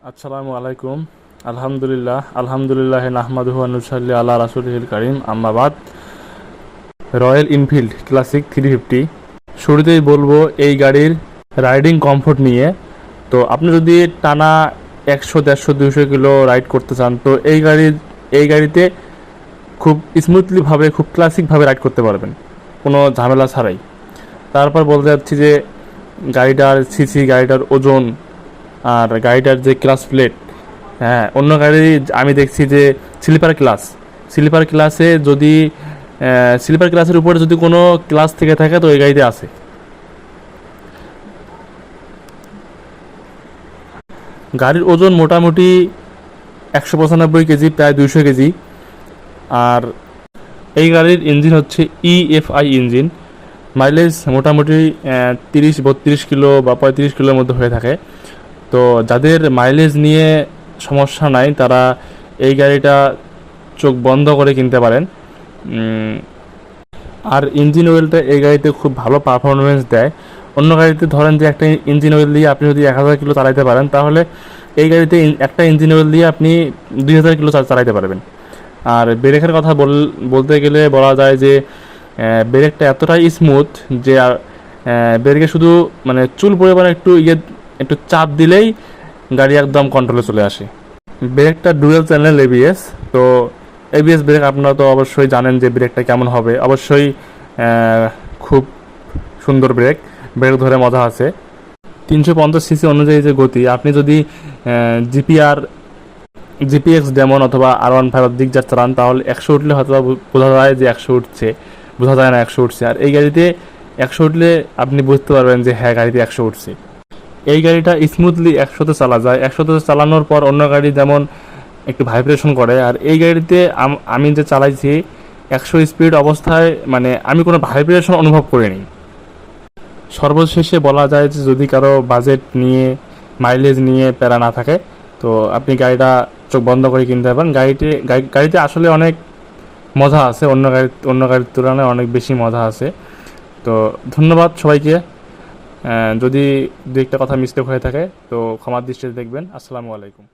আসসালামু আলাইকুম। আলহামদুলিল্লাহ নাহমাদুহু ওয়া নুসাল্লি আলা রাসূলিল কারীম, আম্মা বাদ। রয়্যাল এনফিল্ড ক্লাসিক 350, শুরুতেই বলবো এই গাড়ির রাইডিং কমফোর্ট নিয়ে। তো আপনি যদি টানা 100, 150, 200 কিলো রাইড করতে চান, তো এই গাড়িতে খুব স্মুথলিভাবে, খুব ক্লাসিকভাবে রাইড করতে পারবেন, কোনো ঝামেলা ছাড়াই। তারপর বলতে যাচ্ছি যে গাড়িটার সিসি, গাড়িটার ওজন, আর গাড়িটার যে ক্লাস প্লেট। হ্যাঁ, অন্য গাড়ি আমি দেখছি যে স্লিপার ক্লাসে যদি স্লিপার ক্লাসের উপরে যদি কোনো ক্লাস থেকে থাকে তো এই গাড়িতে আছে। গাড়ির ওজন মোটামুটি 195 কেজি, প্রায় 200 কেজি। আর এই গাড়ির ইঞ্জিন হচ্ছে EFI ইঞ্জিন। মাইলেজ মোটামুটি 30-32 কিলো বা 35 কিলোর মধ্যে হয়ে থাকে। তো যাদের মাইলেজ নিয়ে সমস্যা নাই তারা এই গাড়িটা চোখ বন্ধ করে কিনতে পারেন। আর ইঞ্জিন অয়েলটা এই গাড়িতে খুব ভালো পারফরমেন্স দেয়। অন্য গাড়িতে ধরেন যে একটা ইঞ্জিন অয়েল দিয়ে আপনি যদি 1000 কিলো চালাতে পারেন, তাহলে এই গাড়িতে একটা ইঞ্জিন অয়েল দিয়ে আপনি 2000 কিলো চালাতে পারবেন। আর ব্রেকের কথা বলতে গেলে বলা যায় যে ব্রেকটা এতটাই স্মুথ যে ব্রেকে শুধু মানে চুল পরিমাণ একটু চাপ দিলেই গাড়ি একদম কন্ট্রোলে চলে আসে। ব্রেকটা ডুয়েল চ্যানেল ABS। তো ABS ব্রেক আপনারা তো অবশ্যই জানেন যে ব্রেকটা কেমন হবে। অবশ্যই খুব সুন্দর ব্রেক ধরে মজা আছে। 350 সিসি অনুযায়ী যে গতি, আপনি যদি জিপিএক্স ডেমন অথবা R15 দিক যা চালান, তাহলে 100 উঠলে হয়তো বোঝা যায় যে 100 উঠছে, বোঝা যায় না 100 উঠছে। আর এই গাড়িতে 100 উঠলে আপনি বুঝতে পারবেন যে হ্যাঁ, গাড়িতে 100 উঠছে। এই গাড়িটা স্মুথলি 100তে চালা যায়। 100তে চালানোর পর অন্য গাড়ি যেমন একটু ভাইব্রেশন করে, আর এই গাড়িতে আমি যে চালাইছি 100 স্পিড অবস্থায় মানে আমি কোনো ভাইব্রেশন অনুভব করিনি। সর্বশেষে বলা যায় যে যদি কারো বাজেট নিয়ে, মাইলেজ নিয়ে প্যারা না থাকে, তো আপনি গাড়িটা চোখ বন্ধ করে কিনতে পারবেন। গাড়িতে আসলে অনেক মজা আছে, অন্য গাড়ির তুলনায় অনেক বেশি মজা আছে। তো ধন্যবাদ সবাইকে। যদি দু একটা কথা মিস্টেক হয়ে থাকে তো ক্ষমার দৃষ্টিতে দেখবেন। আসসালামু আলাইকুম।